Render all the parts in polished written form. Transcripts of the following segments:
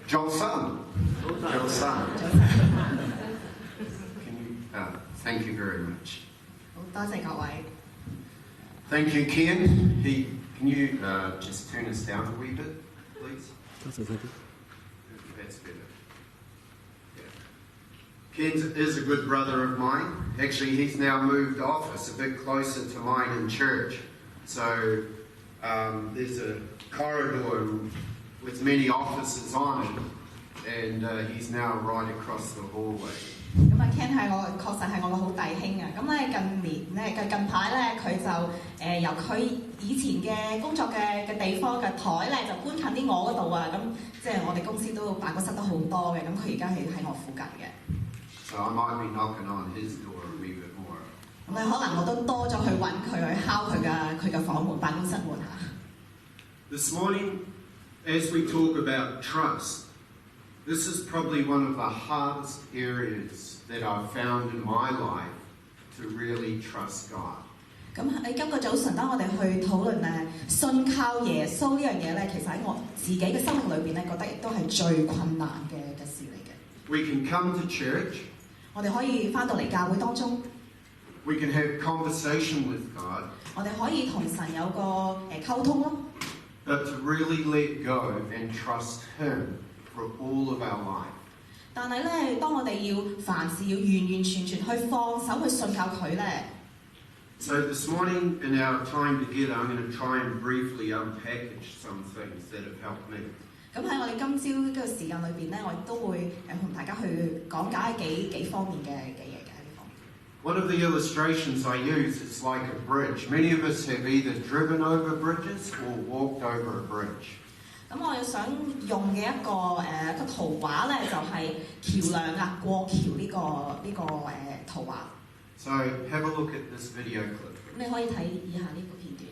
Joel Sun. Thank you very much. 好多謝各位。 Thank you, Ken. Can you just turn us down a wee bit, please? That's better. Yeah. Ken is a good brother of mine. Actually, he's now moved office a bit closer to mine in church. So there's a corridor with many offices on it, and he's now right across the hallway. 咁啊 ，Ken 係確實係我個好弟兄啊！咁咧近排咧佢就由佢以前嘅工作嘅地方嘅台咧就搬近啲我嗰度啊！咁即係我哋公司都辦公室都好多嘅，咁佢而家係喺我附近嘅。So I might be knocking on his door a wee bit more. 咁咧可能我都多咗去揾佢去敲佢嘅房門、辦公室門嚇。This morning, as we talk about trust, this is probably one of the hardest areas that I've found in my life to really trust God. 咁喺今個早晨，當我哋去討論信靠耶穌呢樣嘢咧，其實喺我自己嘅生命裏邊咧，覺得亦都係最困難嘅事嚟嘅。We can come to church. 我哋可以翻到嚟教會當中。We can have conversation with God. 我哋可以同神有個溝通咯。But to really let go and trust Him for all of our life. 但係咧，當我哋要凡事要完完全全去放手去信靠佢咧。So this morning in our time together, I'm going to try and briefly unpackage some things that have helped me. 咁喺我哋今朝呢個時間裏邊咧，我亦都會同大家去講解幾方面嘅嘢嘅呢方面。One of the illustrations I use is like a bridge. Many of us have either driven over bridges or walked over a bridge. 咁我想用嘅一個圖畫咧，就係橋梁啊，過橋呢個圖畫。So have a look at this video clip. 你可以睇以下呢個片段。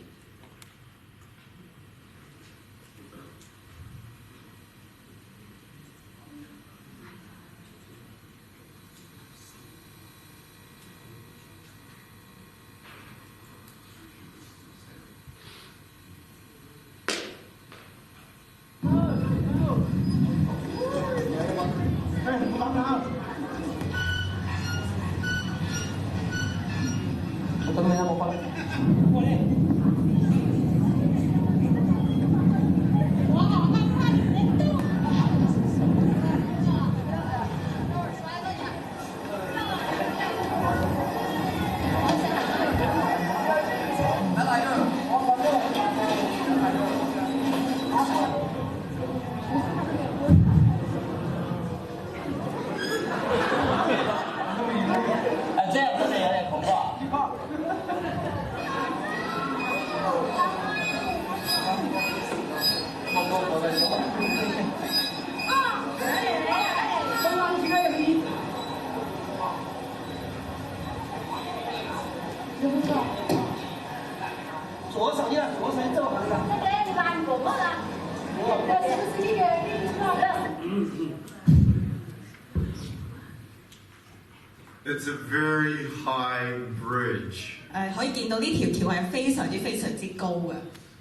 It's a very high bridge. 可以見到呢條橋係非常之高嘅。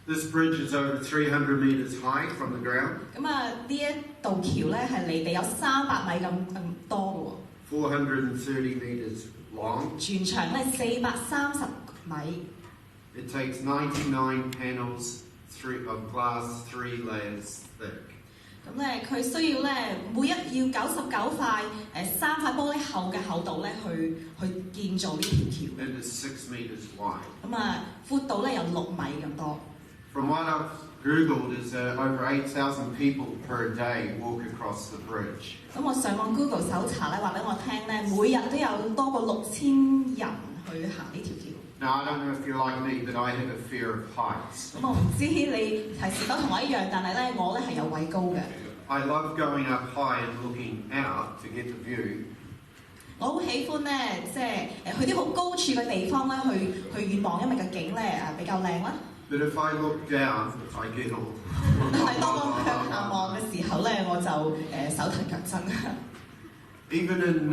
This bridge is over 300 meters high from the ground. 咁啊，呢一道橋咧係離地有300米咁多嘅喎。430 meters long. 全長咧430米。It takes 99 panels of glass 3 layers thick. 咁咧，佢需要咧要99塊3塊玻璃厚嘅厚度咧，去建造呢條橋。It is 6 meters wide. 咁啊，闊度咧有6米咁多。From what I've Googled, is over 8,000 people per day walk across the bridge. 咁我上網 Google 搜查咧，話俾我聽咧，每日都有多過6000人去行呢條橋。Now, I don't know if you're like me, but I have a fear of heights. 咁我唔知你係是否同我一樣，但係咧我咧係有畏高嘅。I love going up high and looking out to get the view. 我好喜歡咧，即係去啲好高處嘅地方咧，去遠望，因為個景咧比較靚啦。But if I look down, I get all. 但係當我向下望嘅時候咧，我就手騰腳震。Even in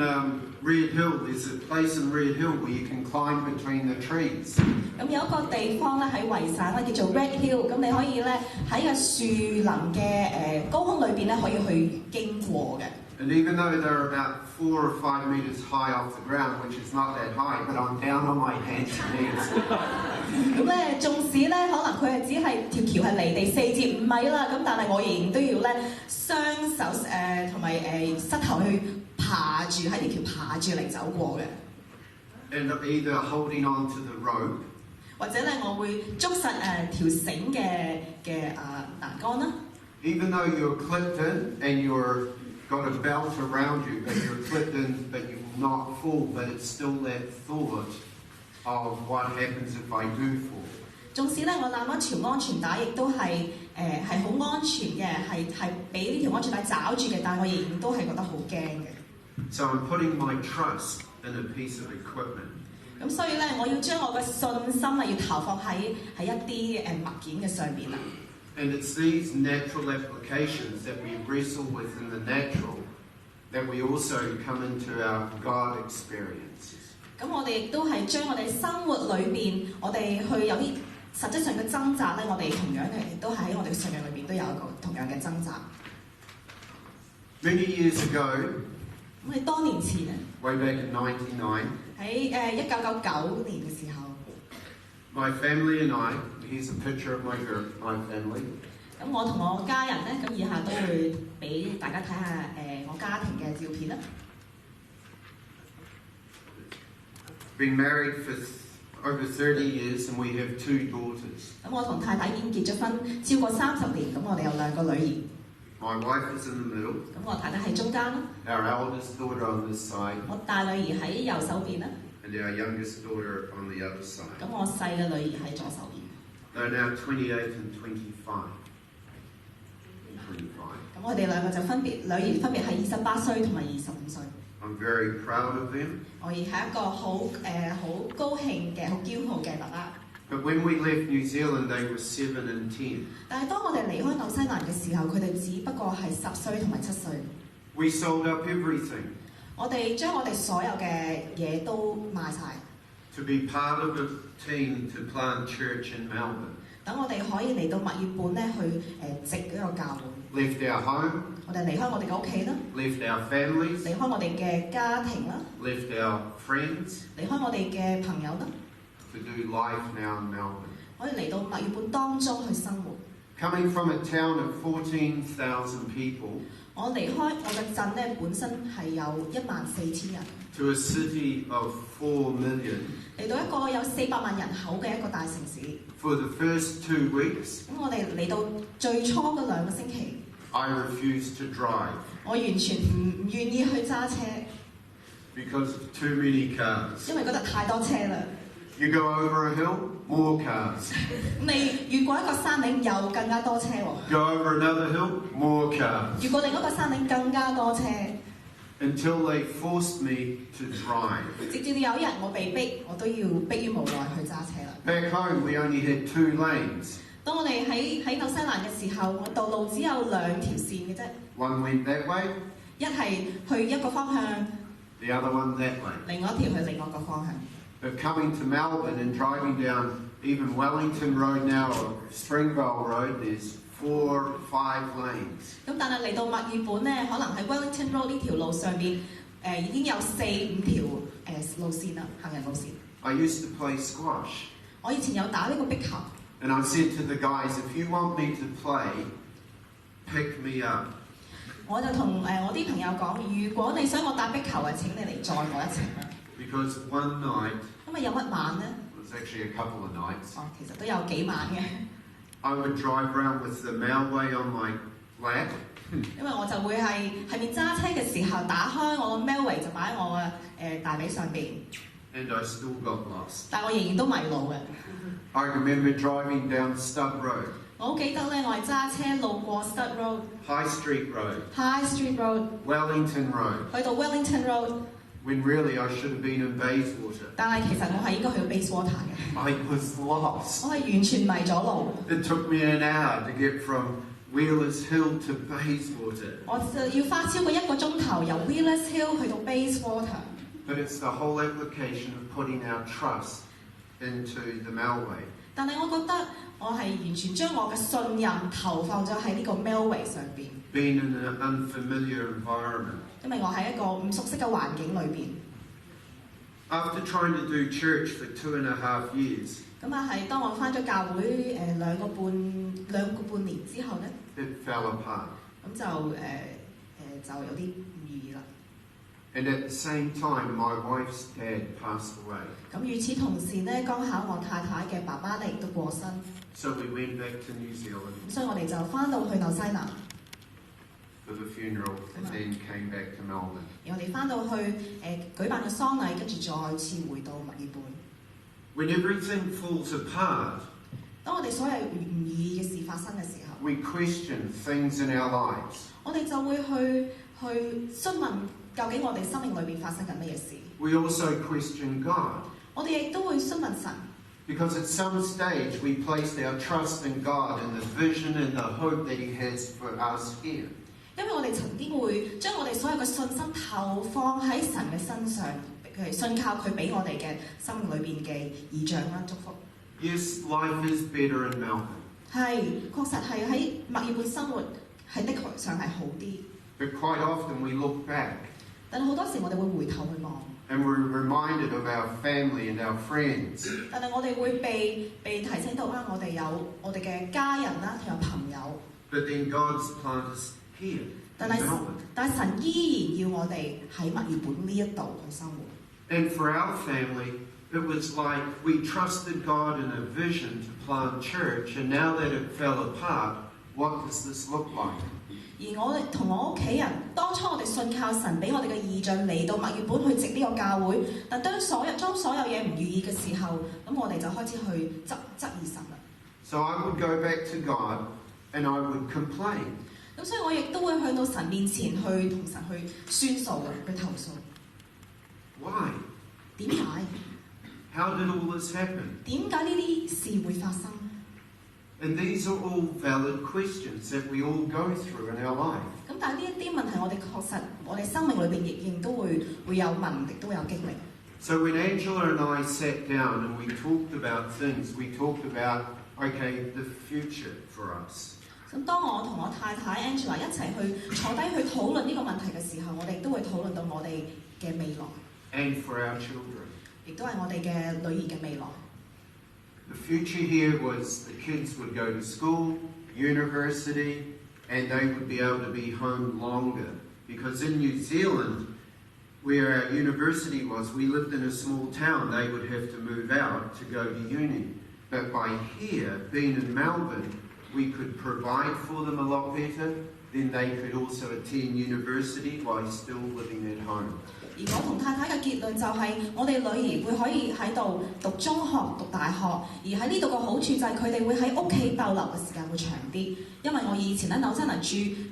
Red Hill, there's a place in Red Hill where you can climb between the trees. 咁有一個地方咧喺維省咧叫做 Red Hill， 咁你可以咧喺個樹林嘅高空裏邊咧可以去經過嘅。And even though they're about 4 or 5 meters high off the ground, which is not that high, but I'm down on my hands and knees. 咁咧，縱使咧可能佢係只係條橋係離地4至5米啦，咁但係我仍然都要咧雙手同埋膝頭去爬住喺條橋爬住嚟走過嘅。And either holding on to the rope, 或者咧我會捉實條繩嘅欄杆啦。even though you're clipped in and you're got a belt around you, but you're clipped in, but you will not fall, but it's still that thought of what happens if I do fall. 縱使咧我攬一條安全帶，亦都係好安全嘅，係俾呢條安全帶找住嘅，但係我仍然都係覺得好驚嘅。So I'm putting my trust in a piece of equipment. 咁所以咧，我要將我嘅信心啊，要投放喺一啲物件嘅上邊啦。And it's these natural applications that we wrestle with in the natural that we also come into our God experiences. 咁我哋亦都係將我哋生活裏邊，我哋去有啲實際上嘅掙扎咧，我哋同樣亦都喺我哋嘅信仰裏邊都有一個同樣嘅掙扎。Many years ago, 咁喺多年前 way back in 1999, 喺1999年嘅時候， my family and I, here's a picture of my family. 咁我同我家人咧，咁以下都會俾大家睇下我家庭嘅照片啦。Been married for over 30 years and we have 2 daughters. 咁我同太太已經結咗婚超過30年，咁我哋有2個女兒。My wife is in the middle. 咁我太太喺中間啦。Our eldest daughter on this side. 我大女兒喺右手邊啦。And our youngest daughter on the other side. 咁我細嘅女兒喺左手邊。They're now 28 and 25. 咁我哋2個就女兒分別係28歲同埋25歲。I'm very proud of them. 我亦係一個好高興嘅、好驕傲嘅爸爸。But when we left New Zealand, they were 7 and 10. 但係當我哋離開紐西蘭嘅時候，佢哋只不過係10歲同埋7歲。We sold up everything. 我哋將我哋所有嘅嘢都賣晒。To be part of a team to plant church in Melbourne. 等我哋可以嚟到墨爾本咧去植嗰個教會。Left our home. 我哋離開我哋嘅屋企啦。Left our families. 離開我哋嘅家庭啦。Left our friends. 離開我哋嘅朋友啦。To do life now in Melbourne. 我哋嚟到墨爾本當中去生活。Coming from a town of 14,000 people. 我離開我嘅鎮咧，本身係有14,000人。To a city of 4 million. 嚟到一個有400萬人口嘅一個大城市。For the first 2 weeks. 咁我哋嚟到最初嗰2個星期。I refused to drive. 我完全唔願意去揸車。Because of too many cars. 因為嗰度太多車啦。You go over a hill, more cars. 你越過一個山嶺，又更加多車喎。Go over another hill, more cars. 越過另一個山嶺，更加多車。Until they forced me to drive. 直至有一日我被逼，我都要迫於無奈去揸車啦。Back home, we only had 2 lanes. 當我哋喺紐西蘭嘅時候，我道路只有2條線嘅啫。One went that way. 一係去一個方向。The other one that way. 另外一條去另外一個方向。But coming to Melbourne and driving down even Wellington Road now or Springvale Road, there's 4, 5 lanes. 咁但係嚟到墨爾本咧，可能喺 Wellington Road 呢條路上邊，已經有4、5條路線啦，行人路線。I used to play squash. 我以前有打呢個壁球。And I said to the guys, if you want me to play, pick me up. 我就同我啲朋友講，如果你想我打壁球啊，請你嚟載我一程啦。Because one night, 咁啊有乜晚咧？ it was actually a couple of nights. 其實都有幾晚嘅。I would drive around with the Mailway on my lap. 因為我就會係面揸車嘅時候，打開我個 Mailway 就擺喺我嘅大髀上邊。And I still got lost. 但我仍然都迷路嘅。I remember driving down Stubb Road. 我好記得咧，我係揸車路過 Stubb High Street Road、High Street Road、Wellington Road. 去到 Wellington Road。When really I should have been in Bayswater. 但係其實我係應該去到 Bayswater 嘅。I was lost. 我係完全迷咗路。It took me an hour to get from Wheelers Hill to Bayswater. 我就要花超過1個鐘頭由 Wheelers Hill 去到 Bayswater。 But it's the whole application of putting our trust into the Melway. 但係我覺得我係完全將我嘅信任投放咗喺呢個 Melway 上邊。Being in an unfamiliar environment. 因為我喺一個唔熟悉嘅環境裏邊。After trying to do church for 2.5 years, 咁啊係當我翻咗教會兩個半年之後咧， it fell apart. 咁就就有啲唔如意啦。 And at the same time, my wife's dad passed away. 咁與此同時咧，剛巧我太太嘅爸爸咧亦都過身， So we went back to New Zealand 咁所以我哋就翻到去紐西蘭， for the funeral and then came back to Melbourne. 而我哋翻到去舉辦個喪禮，跟住再次回到墨爾本。 When everything falls apart, 當我哋所有唔如意嘅事發生嘅時候， we question things in our lives. 我哋就會去詢問究竟我哋生命裏邊發生緊乜嘢事。 We also question God. 我哋亦都會詢問神。 Because at some stage we placed our trust in God and the vision and the hope that He has for us here. 因為我哋曾經會將我哋所有嘅信心投放喺神嘅身上，信靠佢俾我哋嘅生命裏邊嘅異象啦、祝福。 Yes, life is better in Melbourne. 係，確實係喺墨爾本生活係的確上係好啲。 But quite often we look back 但係好多時我哋會回頭去望， and we're reminded of our family and our friends. 但係我哋會被提醒到我哋有我哋嘅家人啦，同有朋友。 But then God's planted us here 但 in 係 Melbourne. 神依然要我哋喺墨爾本呢一度去生活。 And for our family, it was like we trusted God in a vision to plant church, and now that it fell apart, what does this look like? 而我哋同我屋企人，當初我哋信靠神俾我哋嘅異象嚟到墨爾本去植呢個教會，但當所有嘢唔如意嘅時候，咁我哋就開始去質疑神啦。 So I would go back to God and I would complain. 咁所以我亦都會去到神面前去同神去宣訴嘅，去投訴。 Why? 點解？ How did all this happen? 點解呢啲事會發生？ And these are all valid questions that we all go through in our life. 咁但係呢一啲問題，我哋確實我哋生命裏邊亦都會有問，亦都會有經歷。 So when Angela and I sat down and we talked about things, we talked about, okay, the future for us. 咁當我同我太太 Angela 一齊去坐低去討論呢個問題嘅時候，我哋都會討論到我哋嘅未來， And for our children. 亦都係我哋嘅女兒嘅未來。 The future here was the kids would go to school, university, and they would be able to be home longer. Because in New Zealand, where our university was, we lived in a small town. They would have to move out to go to uni. But by here, being in Melbourne, we could provide for them a lot better. Then they could also attend university while still living at home. 而我同太太嘅結論就係，我哋女兒會可以喺度讀中學、讀大學，而喺呢度嘅好處就係佢哋會喺屋企逗留嘅時間會長啲。因為我以前喺紐西蘭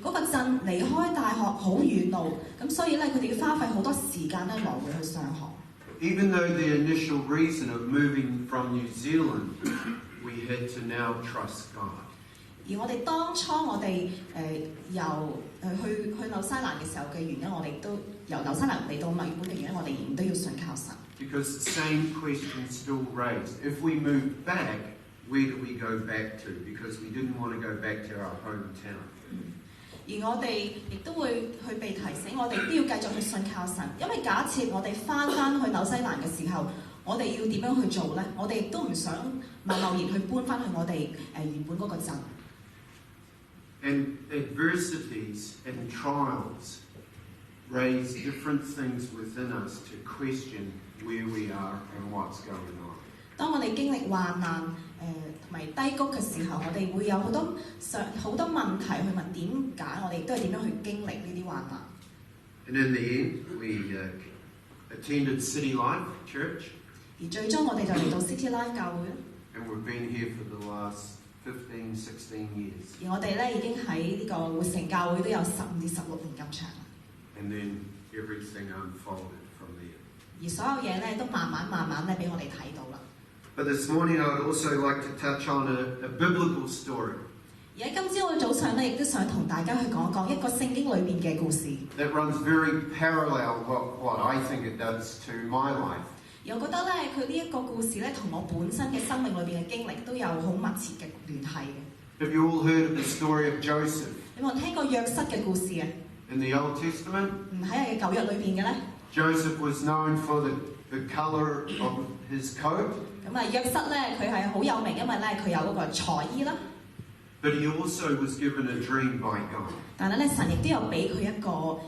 住嗰個鎮，離開大學好遠路，咁所以咧佢哋要花費好多時間咧來回去上學。 Even though the initial reason of moving from New Zealand, we had to now trust God. 而我哋當初我哋由去紐西蘭嘅時候嘅原因，我哋都由紐西蘭嚟到墨爾本嘅原因，我哋仍然都要信靠神。 Because the same question still raised. If we move back, where do we go back to? Because we didn't want to go back to our hometown. 而我哋亦都會去被提醒，我哋都要繼續去信靠神，因為假設我哋翻去紐西蘭嘅時候，我哋要點樣去做呢？我哋亦都唔想貿然去搬翻去我哋原本嗰個鎮。 And adversities and trials raise different things within us to question where we are and what's going on. 當我哋經歷患難同埋低谷嘅時候，我哋會有好多問題去問點解，我哋都係點樣去經歷呢啲患難。 And in the end, we attended City Life Church. 而最終我哋就嚟到 City Life 教會， And we've been here for the last 15, 16 years. 而我哋咧已經喺呢個活城教會都有15至16年咁長。 And then everything unfolded from there. 而所有嘢咧都慢慢咧俾我哋睇到啦。 But this morning I would also like to touch on a biblical story. 而而喺今朝嘅早上咧，亦都想同大家去講一講一個聖經裏邊嘅故事。That runs very parallel what I think it does to my life. 而我覺得咧，佢呢一個故事咧，同我本身嘅生命裏邊嘅經歷都有好密切嘅聯繫嘅。Have you all heard of the story of Joseph 你有冇聽過約瑟嘅故事啊？ in the Old Testament? 唔喺舊約裏邊嘅咧？ Joseph was known for the colour of his coat. 咁啊，約瑟咧，佢係好有名，因為咧佢有嗰個彩衣啦。But he also was given a dream by God. 但係咧，神亦都有俾佢一個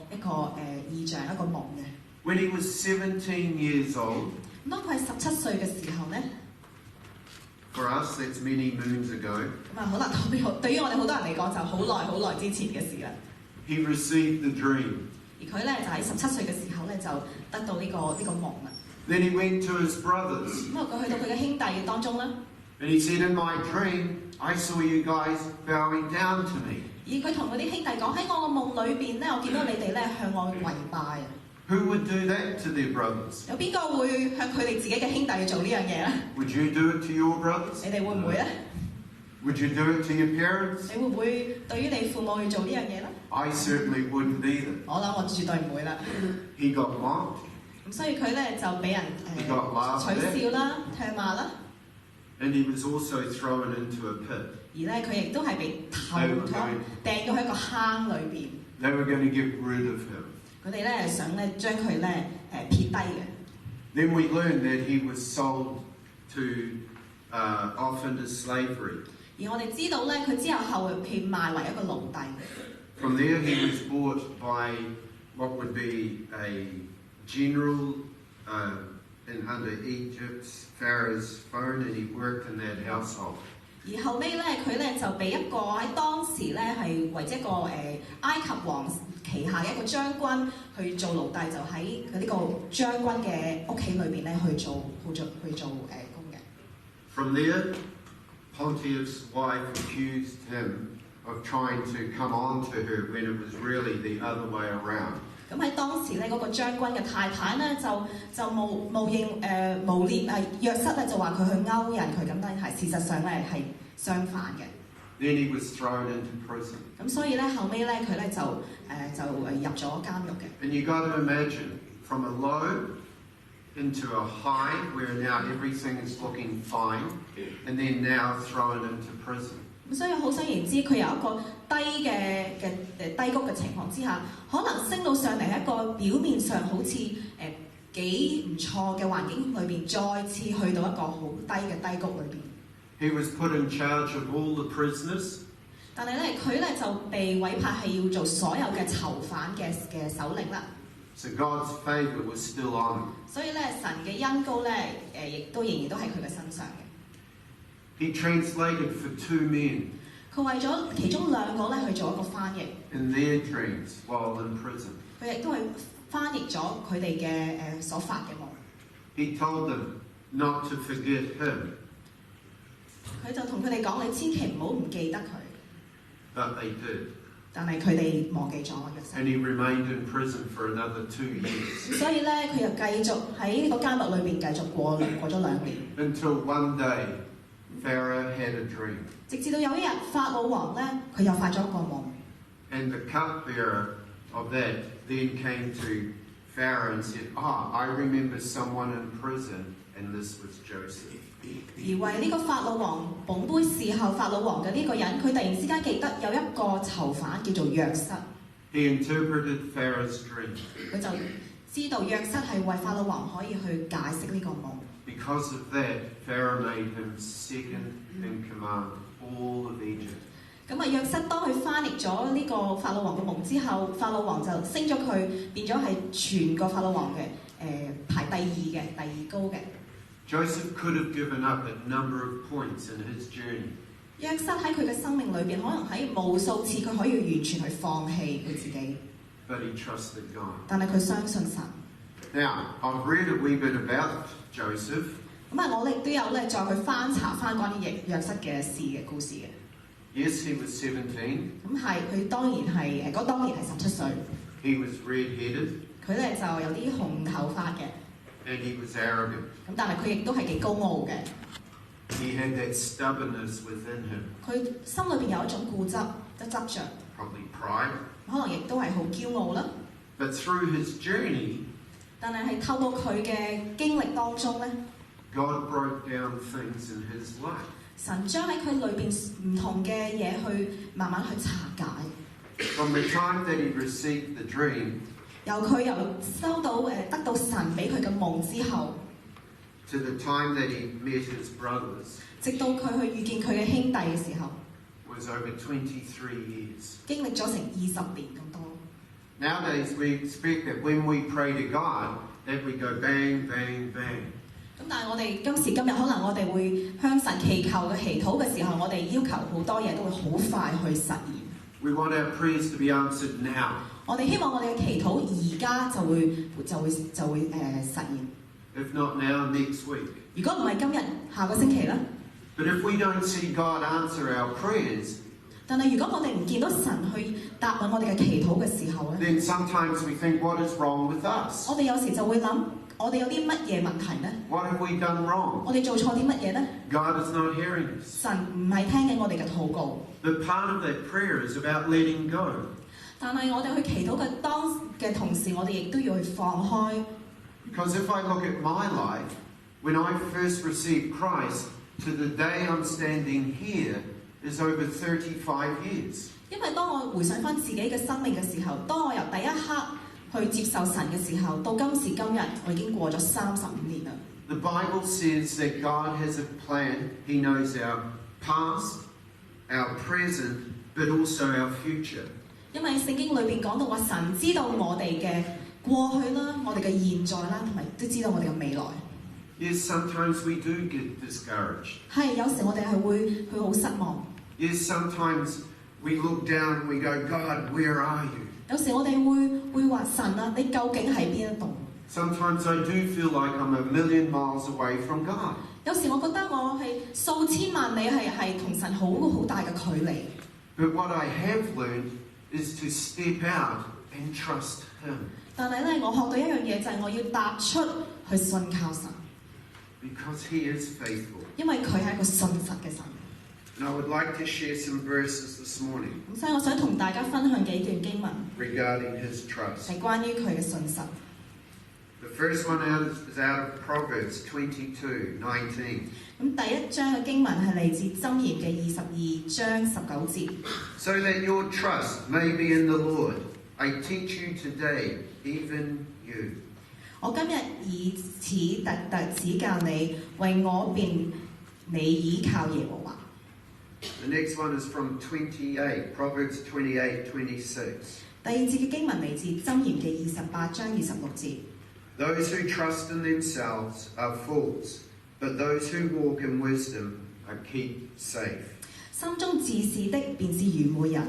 異象，一個夢嘅。When he was 17 years old, 咁當佢係17歲嘅時候咧， for us that's many moons ago, 咁啊，可能對於我哋好多人嚟講就好耐之前嘅事啦。he received the dream. 而佢咧就喺17歲嘅時候咧就得到呢個夢啦。Then he went to his brothers 咁啊，佢去到佢嘅兄弟嘅當中啦。 and he said, in my dream, I saw you guys bowing down to me. 而佢同嗰啲兄弟講，喺我嘅夢裏邊咧，我見到你哋咧向我跪拜啊！ Who would do that to their brothers? 有邊個會向佢哋自己嘅兄弟去做呢樣嘢咧？ Would you do it to your brothers? 你哋會唔會咧？ Would you do it to your parents? 你會唔會對於你父母去做呢樣嘢咧？ I certainly wouldn't either. 我諗我絕對唔會啦。 He got mocked 咁所以佢咧就俾人取笑啦、唾罵啦， and he was also thrown into a pit. 而咧佢亦都係被頭痛掟到喺個坑裏邊。 They were going to get rid of him. 佢哋咧想咧將佢咧撇低嘅。 Then we learned that he was sold off into slavery. 而我哋知道咧，佢之後被賣為一個奴隸。 From there he was bought by what would be a general under Egypt's Pharaoh's phone, and he worked in that household. 而後尾咧，佢咧就俾一個喺當時咧係為一個埃及王旗下嘅一個將軍去做奴隸，就喺佢呢個將軍嘅屋企裏邊咧去做工嘅。 From there, Pontius' wife accused him of trying to come on to her when it was really the other way around. 咁喺當時咧，嗰個將軍嘅太太咧就誣衊約瑟咧，就話佢去勾引佢咁，但係事實上咧係相反嘅。 Then he was thrown into prison. 咁所以咧後尾咧佢咧就入咗監獄嘅。 And you got to imagine, from a low into a high, where now everything is looking fine, and then now thrown into prison. 咁所以可想而知，佢由一個低谷嘅情況之下，可能升到上嚟一個表面上好似幾唔錯嘅環境裏邊，再次去到一個好低嘅低谷裏邊。 He was put in charge of all the prisoners. 但係咧，佢咧就被委派係要做所有嘅囚犯嘅首領啦。 So God's favour was still on him. 所以咧，神嘅恩膏咧，亦都仍然都喺佢嘅身上嘅。 He translated for 2 men 佢為咗其中2個咧去做一個翻譯。 in their dreams while in prison. 佢亦都係翻譯咗佢哋嘅所發嘅夢。 He told them not to forget him, 佢就同佢哋講：你千祈唔好唔記得佢。 but they did. 但係佢哋忘記咗約瑟。 And he remained in prison for another 2 years. 所以咧，佢又繼續喺呢個監獄裏邊繼續過咗2年。 Until one day, Pharaoh had a dream. 直至到有一日，法老王咧，佢又發咗一個夢。 And the cupbearer of that then came to Pharaoh and said, I remember someone in prison, and this was Joseph. 而為呢個法老王捧杯侍候法老王嘅呢個人，佢突然之間記得有一個囚犯叫做約瑟。 He interpreted Pharaoh's dream. 佢就知道約瑟係為法老王可以去解釋呢個夢。 Because of that, Pharaoh made him second in command of all of Egypt. 咁啊，約瑟當佢翻譯咗呢個法老王嘅夢之後，法老王就升咗佢，變咗係全個法老王嘅排第二高嘅。 Joseph could have given up a number of points in his journey. 約瑟喺佢嘅生命裏邊，可能喺無數次佢可以完全去放棄佢自己， But he trusted God. 但係佢相信神。 Now, I've read a wee bit about Joseph. 咁啊，我哋都有咧再去翻查翻關於約瑟嘅故事嘅。 Yes, he was 17. 咁係佢當然係當年係17歲， He was red-headed. 佢咧就有啲紅頭髮嘅， And he was arrogant. 咁但係佢亦都係幾高傲嘅。He had that stubbornness within him, 佢心裏邊有一種固執，執着， probably pride. 可能亦都係好驕傲啦。 But through his journey, 但係透過佢嘅經歷當中咧， God broke down things in his life. 神將喺佢裏邊唔同嘅嘢去慢慢去拆解。 From the time that he received the dream 由收到得到神俾佢嘅夢之後， to the time that he met his brothers 直到佢去遇見佢嘅兄弟嘅時候， was over 23 years. 經歷咗成20年咁多。 Nowadays, we expect that when we pray to God, that we go bang, bang, bang. 咁但係我哋今時今日可能我哋會向神祈求嘅祈禱嘅時候，我哋要求好多嘢都會好快去實現。 We want our prayers to be answered now. 我哋希望我哋嘅祈禱而家就會實現。 If not now, next week. 如果唔係今日，下個星期啦。 But if we don't see God answer our prayers, 但係如果我哋唔見到神去答應我哋嘅祈禱嘅時候咧， then sometimes we think, what is wrong with us? 我哋有時就會諗，我哋有啲乜嘢問題呢？ What have we done wrong? 我哋做錯啲乜嘢呢？ God is not hearing us. 神唔係聽緊我哋嘅禱告。 But part of that prayer is about letting go. 但係我哋去祈禱嘅同時，我哋亦都要去放開。 Because if I look at my life, when I first received Christ, to the day I'm standing here is over 35 years. 因為當我回想翻自己嘅生命嘅時候，當我由第一刻去接受神嘅時候，到今時今日，我已經過咗35年啦。 The Bible says that God has a plan. He knows our past, our present, but also our future. 因為聖經裏邊講到話，神知道我哋嘅過去啦，我哋嘅現在啦，同埋都知道我哋嘅未來。 Yes, sometimes we do get discouraged. 係有時我哋係會好失望。 Yes, sometimes we look down and we go, God, where are you? 有時我哋會話神啊，你究竟喺邊一度？ Sometimes I do feel like I'm a million miles away from God. 有時我覺得我係數千萬里係同神好大嘅距離。 But what I have learned is to step out and trust Him. 但係咧，我學到一樣嘢就係我要踏出去信靠神， Because He is faithful. 因為佢係一個信實嘅神。 And I would like to share some verses this morning 咁所以我想同大家分享幾段經文， regarding His trust. 係關於佢嘅信實。 The first one is out of Proverbs 22:19. 咁第一章嘅經文係嚟自箴言嘅22章19節。 So that your trust may be in the Lord, I teach you today, even you. 我今日以此特指教你，為我便你倚靠耶和華。 The next one is from 28, Proverbs 28:26. 第二節嘅經文嚟自箴言嘅28章26節。 Those who trust in themselves are fools, but those who walk in wisdom are kept safe. 心中自是的便是愚昧人，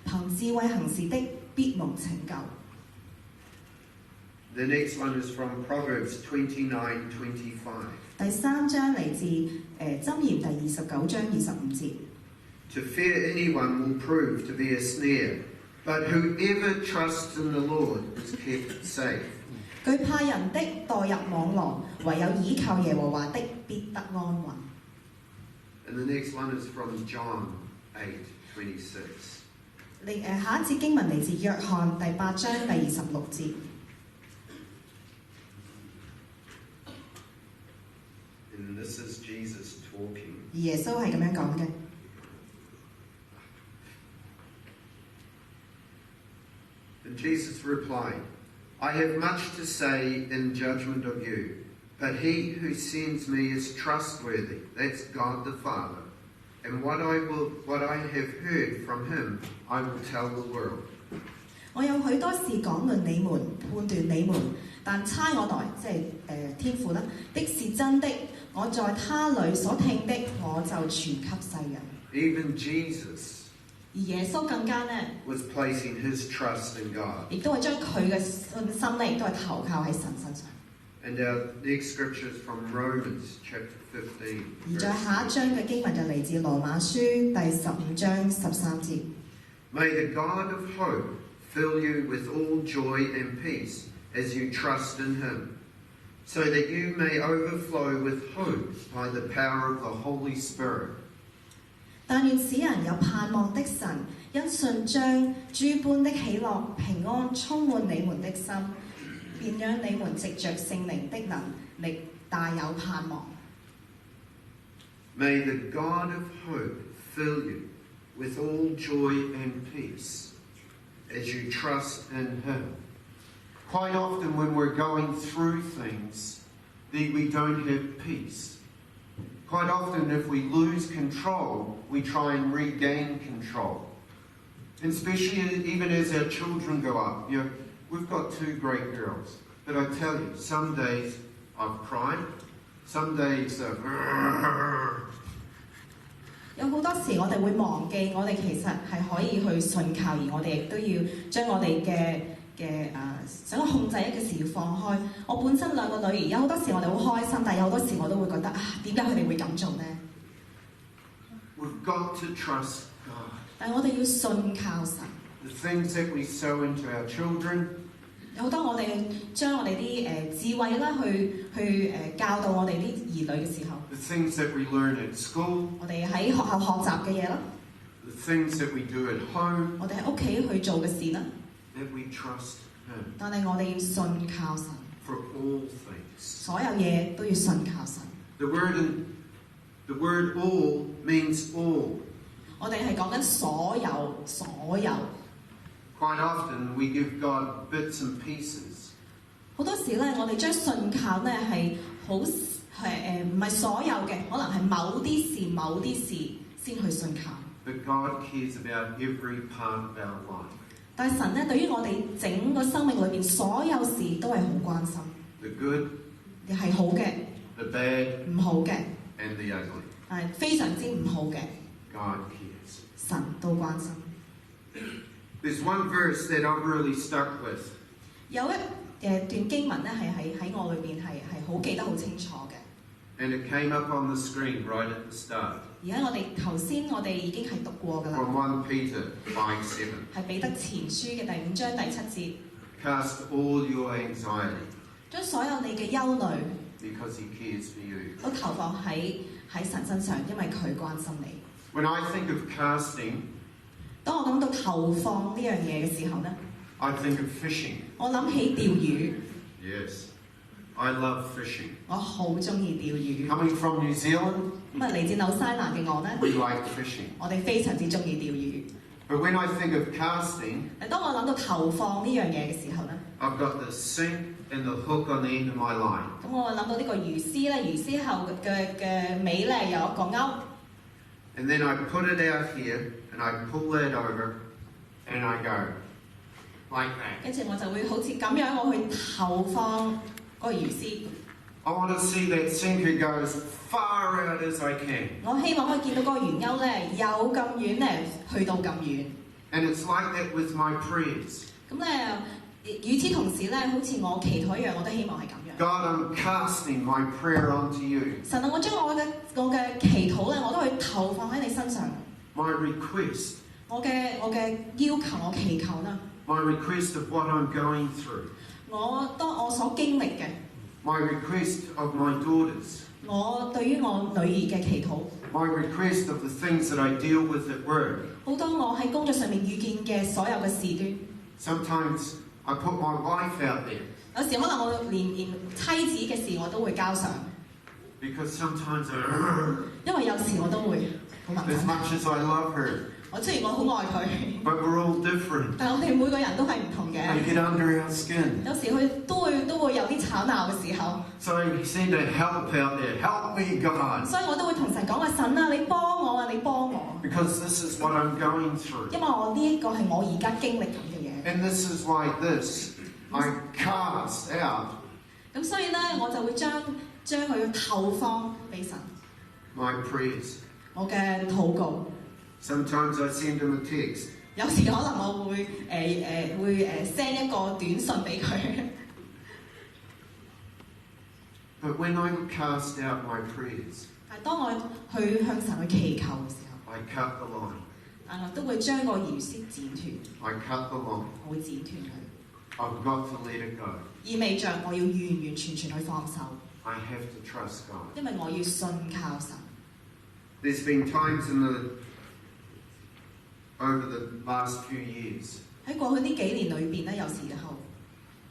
憑智慧行事的必蒙拯救。 The next one is from Proverbs 29:25. 第三章嚟自箴言第29章25節。 To fear anyone will prove to be a snare, but whoever trusts in the Lord is kept safe. 懼怕人的墮入網羅，唯有倚靠耶和華的必得安穩。 And the next one is from John 8:26. 下一節經文嚟自約翰第8章第26節。 And this is Jesus talking. 而耶穌係咁樣講嘅。 And Jesus replied, I have much to say in judgment of you, but he who sends me is trustworthy. That's God the Father. And what I have heard from him, I will tell the world. 我有許多事講論你們，判斷你們，但差我來，即係天父啦，的是真的。我在他裏所聽的，我就傳給世人。 Even Jesus 而耶穌更加呢， was placing his trust in God. 亦都係將佢嘅信心咧，亦都係投靠喺神身上。 And our next scripture is from Romans chapter 15. 而在下一章嘅經文就嚟自羅馬書第15章13節。 May the God of hope fill you with all joy and peace as you trust in him, so that you may overflow with hope by the power of the Holy Spirit. 但願使人有盼望的神，因信將諸般的喜樂、平安充滿你們的心，便讓你們藉着聖靈的能力大有盼望。May the God of hope fill you with all joy and peace as you trust in Him. Quite often when we're going through things, we don't have peace. Quite often if we lose control, we try and regain control. And especially even as our children go up. We've got 2 great girls. But I tell you, some days I've cried, some days 有好多時我哋會忘記，我哋其實係可以去信靠，而我哋亦都要將我哋嘅想控制嘅事要放開。我本身2個女兒，有好多時我哋好開心，但係有好多時我都會覺得點解佢哋會咁做呢？ We've got to trust God. 但係我哋要信靠神。The things that we sow into our children. 有好多我哋將我哋啲智慧啦，去教導我哋啲兒女嘅時候。The things that we learn at school. 我哋喺學校學習嘅嘢啦。The things that we do at home. 我哋喺屋企去做嘅事啦。That we trust Him. 但係我哋要信靠神。For all things. 所有嘢都要信靠神。The word all means all. 我哋係講緊所有。Quite often we give God bits and pieces. 好多時咧，我哋將信靠咧係唔係所有嘅，可能係某啲事先去信靠。But God cares about every part of our life. 但係神咧，對於我哋整個生命裏邊所有事都係好關心。The good. 係好嘅。The bad. 唔好嘅。And the ugly. 係非常之唔好嘅。God cares. 神都關心。There's one verse that I've really stuck with. 有一段經文咧係喺我裏邊係好記得好清楚嘅。And it came up on the screen right at the start. 而家我哋頭先已經係讀過㗎啦。From 1 Peter 5:7. 係彼得前書嘅第5章第7節。Cast all your anxiety. 將所有你嘅憂慮 Because He cares for you. 都投放喺神身上，因為佢關心你。When I think of casting. 當我諗到投放呢樣嘢嘅時候咧 I think of fishing. 我諗起釣魚。Yes, I love fishing. 我好中意釣魚。Coming from New Zealand. 嚟自紐西蘭嘅我咧 We like fishing. 我哋非常之中意釣魚。But when I think of casting. 當我諗到投放呢樣嘢嘅時候咧 I've got the sink and the hook on the end of my line. 咁我諗到呢個魚絲咧，魚絲後嘅尾咧有一個鈎。And then I put it out here. And I pull that over, and I go like that. 跟住我就會好似咁樣，我去投放嗰個魚絲。I want to see that sinker go as far out as I can. 我希望可以見到嗰個魚鈎咧，有咁遠咧，去到咁遠。And it's like that with my prayers. 咁咧，與此同時咧，好似我祈禱一樣，我都希望係咁樣。God, I'm casting my prayer onto you. 神啊，我將我嘅祈禱咧，我都去投放喺你身上。My request. 我嘅要求，我祈求啦。My request of what I'm going through. 當我所經歷嘅。My request of my daughters. 我對於我女兒嘅祈禱。My request of the things that I deal with at work. 好多我喺工作上面遇見嘅所有嘅事端。Sometimes I put my wife out there. 有時可能我連妻子嘅事我都會交上。Because sometimes因為有時我都會。As much as I love her. 雖然我好愛佢 But we're all different. 但係我哋每個人都係唔同嘅。They get under our skin. 有時佢都會有啲吵鬧嘅時候。So you send a help out there. Help me, God. 所以我都會同神講話，神啊，你幫我啊，你幫我。Because this is what I'm going through. 因為我呢一個係我而家經歷緊嘅嘢。And this is why I cast out. 咁所以咧，我就會將佢投放俾神。My prayers. 我嘅禱告。Sometimes I send him a text. 有時可能我會send 一個短信俾佢。But when I cast out my prayers, 但係當我去向神去祈求嘅時候 I cut the line. 但我都會將個魚絲剪斷。I cut the line. 我會剪斷佢。I've got to let it go. 意味着我要完完全全去放手， I have to trust God. 因為我要信靠神。 There's been times over the last few years, 喺過去呢幾年裏邊咧，有時候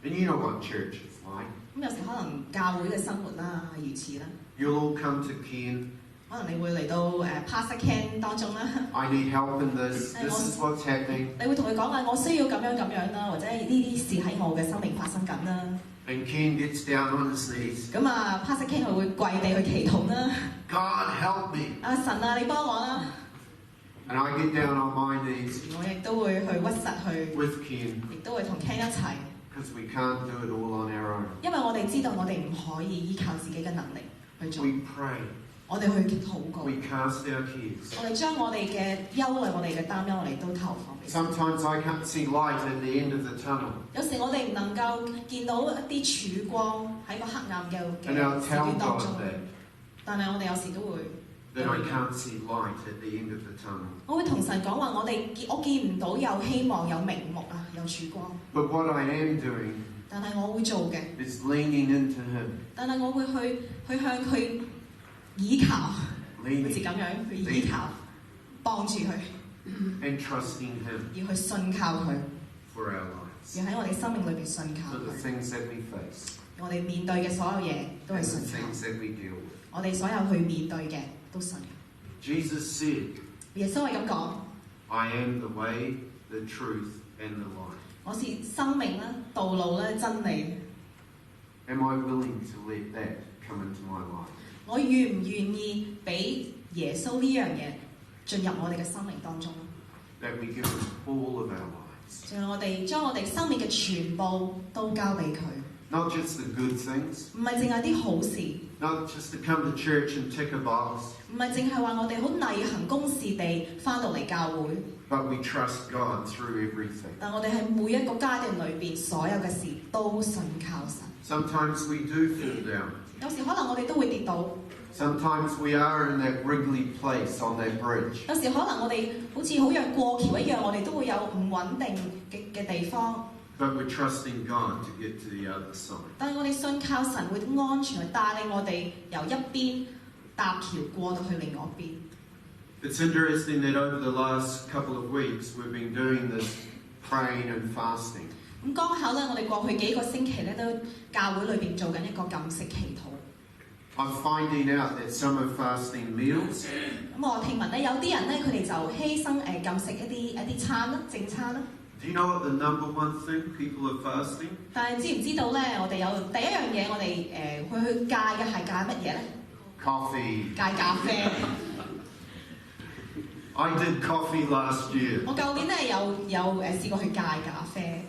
and you know what church is like. 咁有時可能教會嘅生活啦係如此啦， You'll all come to Ken. 可能你會嚟到Pastor Ken 當中啦， I need help in this. This is what's happening. 你會同佢講話，我需要咁樣啦，或者呢啲事喺我嘅生命發生緊啦。 And Ken gets down on his knees. 咁啊，Pastor Ken 佢會跪地去祈禱啦。 God help me. 啊神啊，你幫我啦！ And I get down on my knees 我亦都會去屈實去， with Ken 亦都會同 Ken 一齊， because we can't do it all on our own. 因為我哋知道我哋唔可以依靠自己嘅能力去做， We pray. 我哋去禱告， We cast our cares. 我哋將我哋嘅憂慮、我哋嘅擔憂，我哋都投放俾神。 Sometimes I can't see light at the end of the tunnel. 有時我哋唔能夠見到一啲柱光喺個黑暗嘅 And I'll 時 tell 段當 God 中， that 但係我哋有時都會， I can't see light at the end of the tunnel. 我會同神講話，我見唔到有希望、有明目啊、有曙光， But what I am doing 但係我會做嘅， is leaning into Him. 但係我會去向佢倚靠，好似 Leaning 咁樣去倚靠，幫住佢， and trusting Him 要去信靠佢， for our lives. 要喺我哋生命裏邊信靠 For the 佢。 things that we face 我哋面對嘅所有嘢都 and 係 the 信靠， things that we deal with. 我哋所有去面對嘅都信。 Jesus said, 耶穌係咁講。 I am the way, the truth, and the life. 我是生命啦、道路啦、真理。 Am I willing to let that come into my life? 我願唔願意俾耶穌呢樣嘢進入我哋嘅生命當中？ That we give Him all of our lives. 仲有我哋將我哋生命嘅全部都交俾佢， Not just the good things, 唔係淨係啲好事， not just to come to church and tick a box, 唔係淨係話我哋好例行公事地翻到嚟教會， but we trust God through everything. 但我哋喺每一個階段裏邊，所有嘅事都信靠神。 Sometimes we do fall down. 有時可能我哋都會跌倒， Sometimes we are in that wriggly place on that bridge. 有時可能我哋好似好似過橋一樣，我哋都會有唔穩定嘅地方。 But we're trusting God to get to the other side. 但係我哋信靠神會安全去帶領我哋由一邊搭橋過到去另外一邊。 It's interesting that over the last couple of weeks we've been doing this praying and fasting. 咁剛巧咧，我哋過去幾個星期咧都教會裏邊做緊一個禁食祈禱。 I'm finding out that some are fasting meals, 咁我聽聞咧有啲人咧佢哋就犧牲禁食一啲餐啦，正餐啦。 Do you know what the number one thing people are fasting? 但係知唔知道咧？我哋有第一樣嘢，我哋去戒嘅係戒乜嘢咧？ Coffee. 戒咖啡。 I did coffee last year. 我舊年咧有試過去戒咖啡，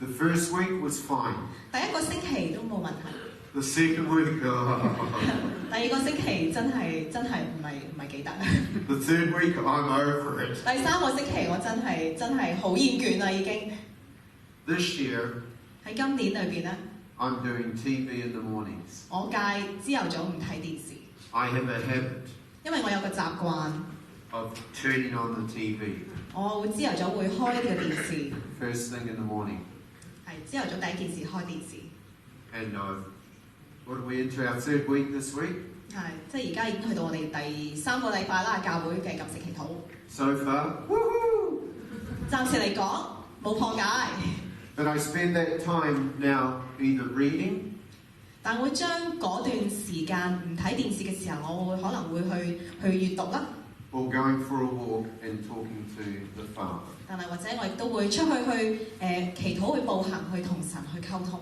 The first week was fine. 第一個星期都冇問題。 The second week, 第二個星期真係唔係幾得。 the third week, I'm over it. 第三個星期我真係好厭倦啦已經。 This year, 喺今年裏邊咧， I'm doing TV in the mornings. 我戒朝頭早唔睇電視， I have a habit 因為我有個習慣， of turning on the TV 我會朝頭早會開呢個電視， first thing in the morning. 係朝頭早第一件事開電視。 And what are we into our third week this week? 係，即係而家已經去到我哋第3個禮拜啦，教會嘅禁食祈禱。 So far, woohoo! 暫時嚟講冇破解， But I spend that time now either reading 但會將嗰段時間唔睇電視嘅時候，我可能會去閱讀啦。 or going for a walk and talking to the Father. 但係或者我亦都會出去祈禱、去步行、去同神去溝通。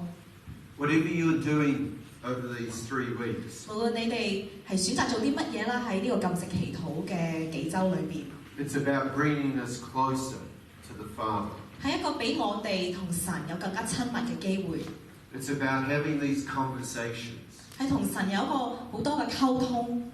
Whatever you're doing over these 3 weeks, 無論你哋係選擇做啲乜嘢啦，喺呢個禁食祈禱嘅幾週裏邊， it's about bringing us closer to the Father. 係一個俾我哋同神有更加親密嘅機會， It's about having these conversations. 係同神有一個好多嘅溝通。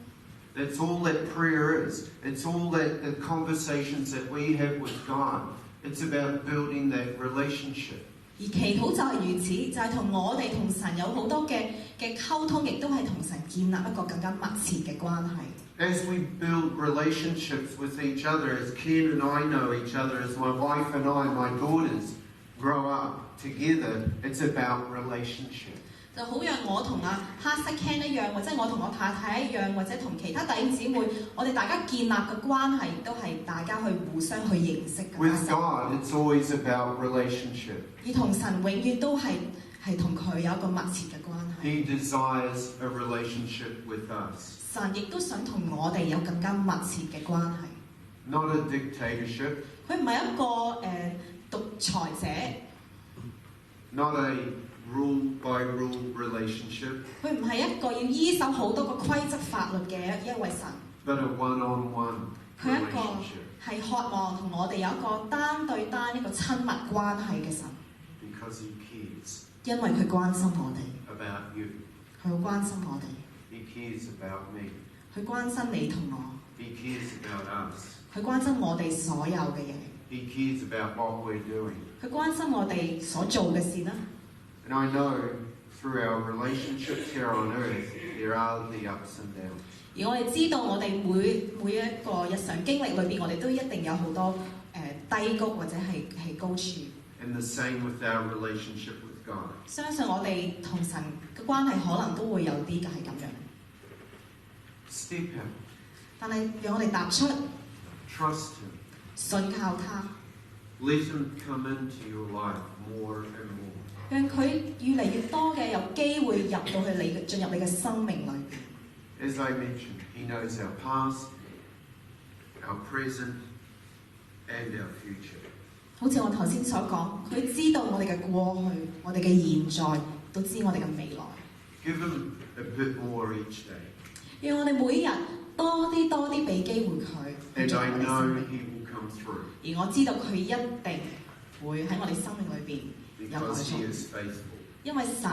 That's all that prayer is. It's all that the conversations that we have with God. It's about building that relationship. 而祈禱就係如此，就係同我哋同神有好多嘅溝通，亦都係同神建立一個更加密切嘅關係。 As we build relationships with each other, as Ken and I know each other, as my wife and I, my daughters, grow up together, it's about relationship. 就好讓我同阿哈塞 Ken 一樣，或者我同我太太一樣，或者同其他弟兄姊妹，我哋大家建立嘅關係，亦都係大家去互相去認識嘅。With God, it's always about relationship. 而同神永遠都係同佢有一個密切嘅關係。He desires a relationship with us. 神亦都想同我哋有更加密切嘅關係。Not a dictatorship. 佢唔係一個獨裁者。Not a rule by rule relationship. 佢唔係一個要依守好多個規則法律嘅一位神。But a one-on-one 佢一個 relationship. 係渴望同我哋有一個單對單一個親密關係嘅神。Because he cares 因為佢關心我哋。about you. 佢好關心我哋。He cares about me. 佢關心你同我。He cares about us. 佢關心我哋所有嘅嘢。He cares about what we're doing. 佢關心我哋所做嘅事啦。And I know through our relationships here on earth, there are the ups and downs. 而我哋知道我哋每一個日常經歷裏邊，我哋都一定有好多低谷或者係高處。And the same with our relationship with God. 相信我哋同神嘅關係可能都會有啲嘅係咁樣。Step out. 但係讓我哋踏出， Trust him. 信靠他， Let him come into your life more and more. 讓佢越嚟越多嘅有機會進入你嘅生命裏邊。As I mentioned, he knows our past, our present, and our future. 好似我頭先所講，佢知道我哋嘅過去，我哋嘅現在，都知我哋嘅未來。Give him a bit more each day. 讓我哋每日多啲俾機會佢。 And I know he will come through. 而我知道佢一定會喺我哋生命裏邊有改 Because he 造， is faithful. 因為神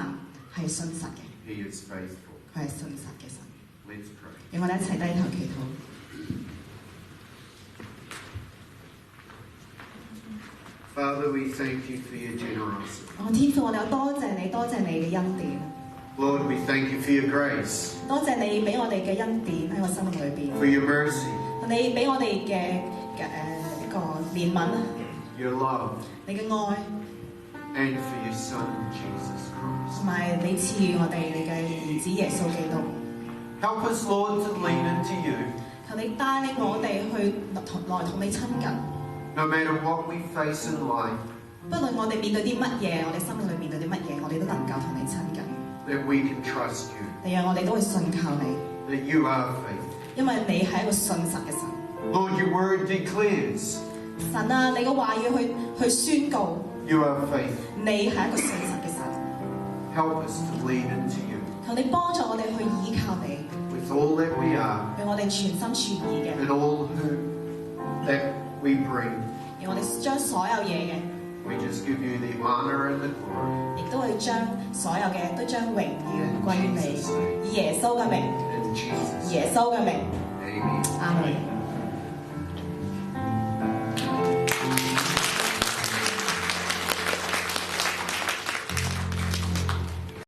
係信實嘅， He is faithful. 佢係信實嘅神。 Let's pray. 讓我哋一齊低頭祈禱。Father, we thank you for your generosity. 我天父，我哋有多謝你嘅恩典， Lord, we thank you for your grace, 多謝你俾我哋嘅恩典喺我生命裏邊， for your mercy, 你俾我哋嘅一個憐憫， your love, 你嘅愛， and for your Son, Jesus Christ. 同埋你賜予我哋你嘅兒子耶穌基督。 Help us, Lord, to lean into you. 求你帶領我哋去同你親近， No matter what we face in life, 不論我哋面對啲乜嘢，我哋生命裏面對啲乜嘢，我哋都能夠同你親近。 that we can trust you, 你讓我哋都會信靠你， that you are faithful. 因為你係一個信實嘅神。 Lord, your word declares 神啊，你嘅話語去宣告， you are faithful. 你係一個信實嘅神。 Help us to lean into you 求你幫助我哋去依靠你， with all that we are 讓我哋全心全意嘅， and all that we bring. 讓我哋將所有嘢嘅， We just give you the honor and the glory. 亦都會將所有嘅都將榮耀歸於你，以耶穌嘅名， In Jesus' 耶穌嘅名， name, amen. 阿門。